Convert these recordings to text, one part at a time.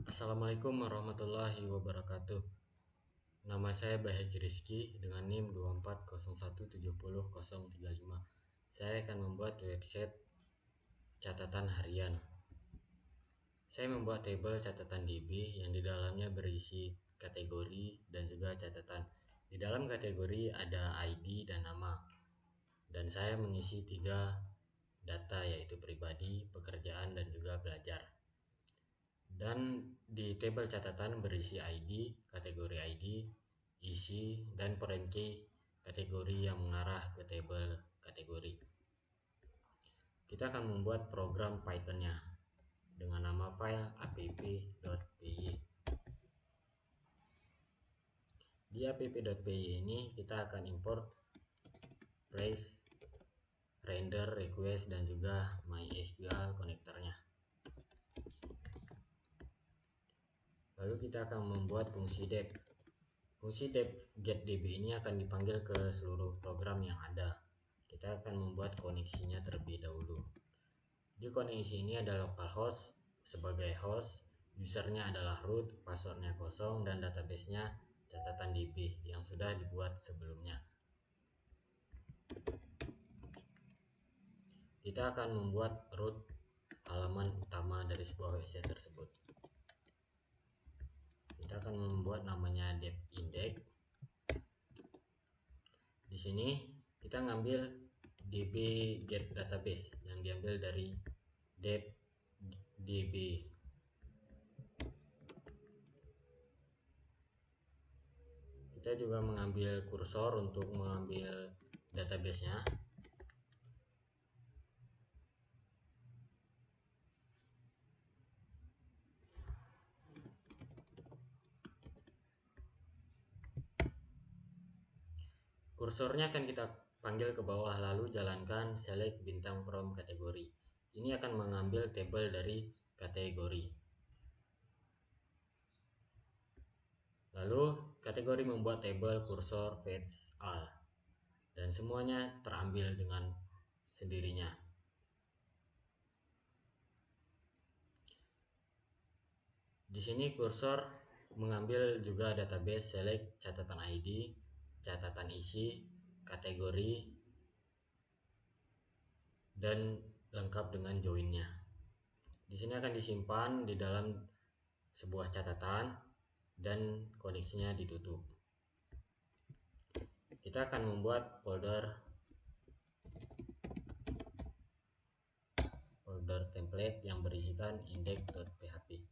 Assalamualaikum warahmatullahi wabarakatuh. Nama saya Bahagia Rizky dengan NIM 240170035. Saya akan membuat website catatan harian. Saya membuat tabel catatan DB yang di dalamnya berisi kategori dan juga catatan. Di dalam kategori ada ID dan nama. Dan saya mengisi 3 data, yaitu pribadi, pekerjaan, dan juga belajar. Dan di tabel catatan berisi ID, kategori ID, isi, dan foreign key, kategori yang mengarah ke tabel kategori. Kita akan membuat program Python-nya dengan nama file app.py. Di app.py ini kita akan import place, render, request, dan juga MySQL konektornya. Lalu kita akan membuat fungsi dep. Fungsi dep getDB ini akan dipanggil ke seluruh program yang ada. Kita akan membuat koneksinya terlebih dahulu. Di koneksi ini ada localhost sebagai host, usernya adalah root, passwordnya kosong, dan databasenya catatan DB yang sudah dibuat sebelumnya. Kita akan membuat root halaman utama dari sebuah website tersebut. Kita akan membuat namanya dep index. Di sini kita ngambil db get database yang diambil dari dep db. Kita juga mengambil kursor untuk mengambil database-nya. Kursornya akan kita panggil ke bawah, lalu jalankan select bintang from kategori. Ini akan mengambil tabel dari kategori. Lalu kategori membuat tabel kursor fetch all, dan semuanya terambil dengan sendirinya. Di sini kursor mengambil juga database, select catatan ID, catatan isi, kategori, dan lengkap dengan joinnya. Di sini akan disimpan di dalam sebuah catatan dan koneksinya ditutup. Kita akan membuat folder template yang berisikan index.php.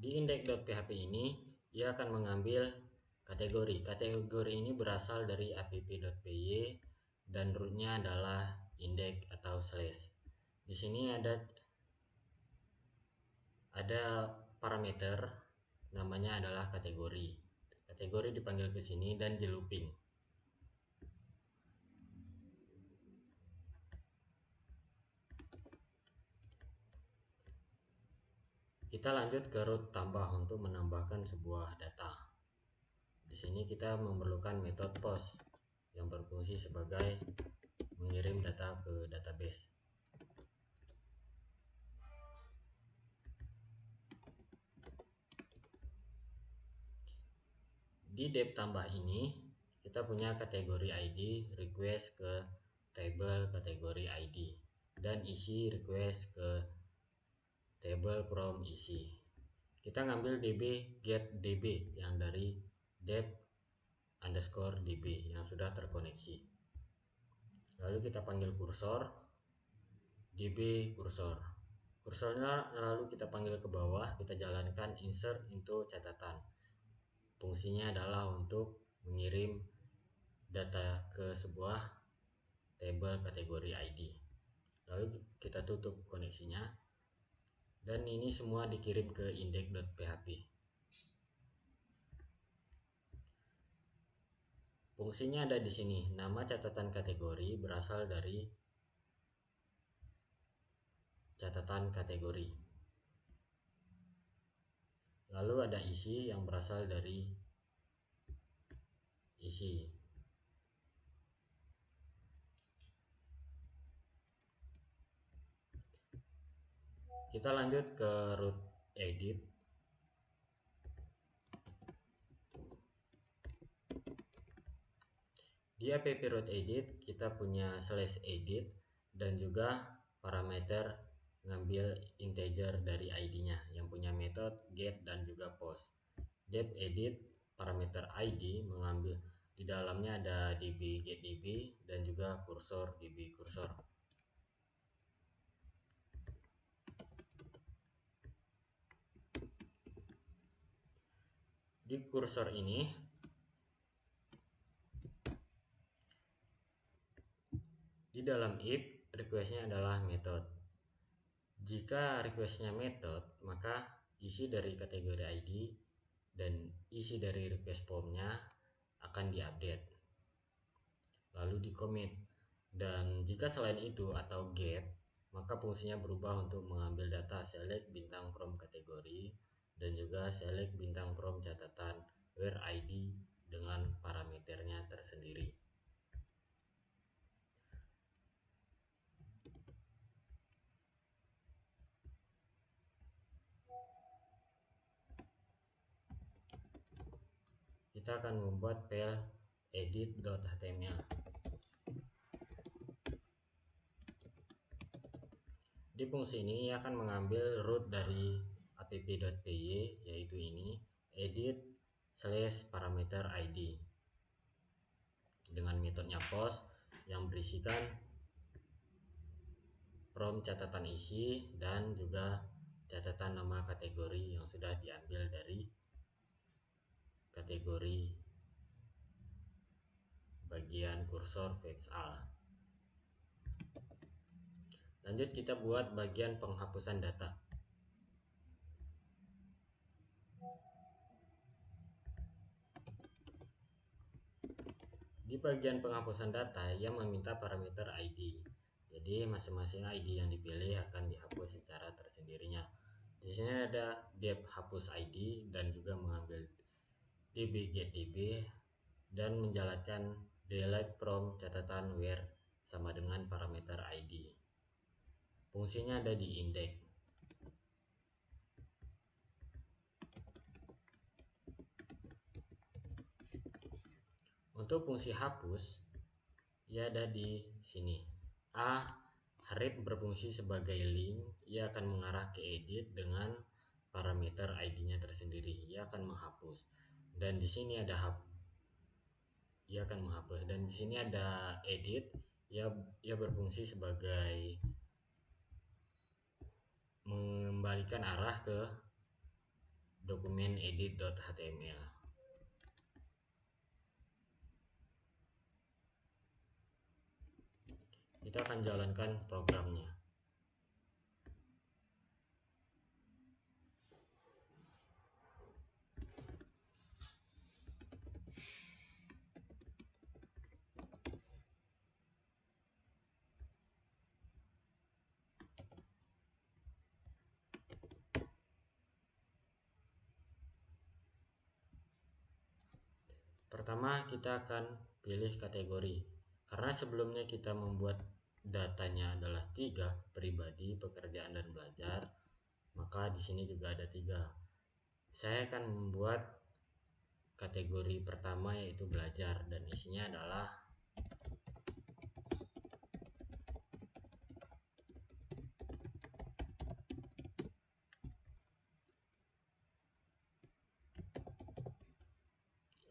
Di index.php ini ia akan mengambil kategori. Kategori ini berasal dari app.py dan rootnya adalah index atau slash. Di sini ada parameter, namanya adalah kategori. Kategori dipanggil ke sini dan di looping. Kita lanjut ke root tambah untuk menambahkan sebuah data. Di sini kita memerlukan metode post yang berfungsi sebagai mengirim data ke database. Di dep tambah ini kita punya kategori ID, request ke table kategori ID, dan isi request ke table from isi. Kita ngambil db get db yang dari dep underscore db yang sudah terkoneksi. Lalu kita panggil kursor db kursor. Kursornya lalu kita panggil ke bawah, kita jalankan insert into catatan. Fungsinya adalah untuk mengirim data ke sebuah table kategori ID. Lalu kita tutup koneksinya, dan ini semua dikirim ke index.php. Fungsinya ada di sini. Nama catatan kategori berasal dari catatan kategori. Lalu ada isi yang berasal dari isi. Kita lanjut ke root edit. Di app root edit kita punya /edit dan juga parameter ngambil integer dari ID-nya yang punya metode get dan juga post. Di app edit parameter ID mengambil di dalamnya ada db getDB dan juga kursor db kursor. Di kursor ini di dalam if requestnya adalah method. Jika requestnya method, maka isi dari kategori ID dan isi dari request formnya akan diupdate lalu di commit. Dan jika selain itu atau get, maka fungsinya berubah untuk mengambil data select bintang from kategori dan juga select bintang from catatan where ID dengan parameternya tersendiri. Kita akan membuat file edit.html. Di fungsi ini ia akan mengambil root dari app.py, yaitu ini edit/parameter ID dengan metodenya post yang berisikan from catatan isi dan juga catatan nama kategori yang sudah diambil dari kategori bagian kursor fetch all. Lanjut kita buat bagian penghapusan data. Di bagian penghapusan data, ia meminta parameter ID. Jadi masing-masing ID yang dipilih akan dihapus secara tersendirinya. Di sini ada dep hapus ID dan juga mengambil db getDB dan menjalankan delete from catatan where sama dengan parameter ID. Fungsinya ada di index. Untuk fungsi hapus, ia ada di sini. Href berfungsi sebagai link, ia akan mengarah ke edit dengan parameter ID-nya tersendiri. Ia akan menghapus. Dan di sini ada ia akan menghapus. Dan di sini ada edit, ia berfungsi sebagai mengembalikan arah ke dokumen edit.html. Kita akan jalankan programnya. Pertama kita akan pilih kategori. Karena sebelumnya kita membuat datanya adalah 3, pribadi, pekerjaan, dan belajar, maka di sini juga ada 3. Saya akan membuat kategori pertama yaitu belajar dan isinya adalah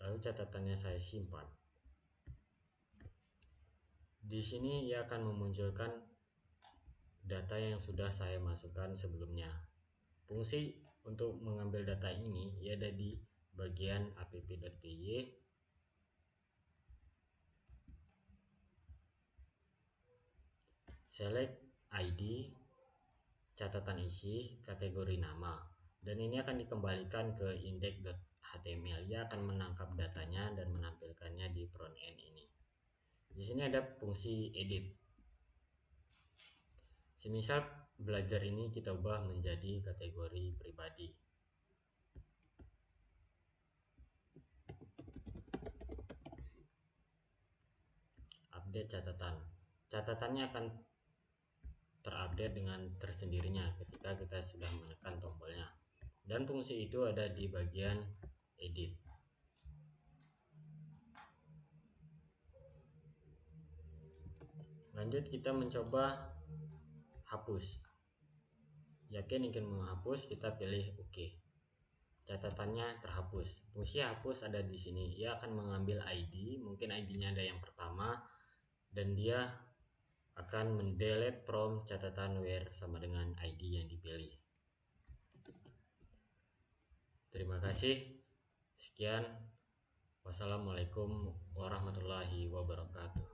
lalu catatannya saya simpan. Di sini ia akan memunculkan data yang sudah saya masukkan sebelumnya. Fungsi untuk mengambil data ini ia ada di bagian app.py, select ID, catatan isi, kategori nama, dan ini akan dikembalikan ke index.html. Ia akan menangkap datanya dan menampilkannya di front end ini. Di sini ada fungsi edit. Semisal belajar ini kita ubah menjadi kategori pribadi. update catatan. Catatannya akan terupdate dengan tersendirinya ketika kita sudah menekan tombolnya. Dan fungsi itu ada di bagian edit. Lanjut kita mencoba hapus. Yakin ingin menghapus, kita pilih OK. Catatannya terhapus. Fungsi hapus ada di sini. Ia akan mengambil ID, mungkin ID-nya ada yang pertama, dan dia akan mendelete from catatan where sama dengan ID yang dipilih. Terima kasih. Sekian. Wassalamualaikum warahmatullahi wabarakatuh.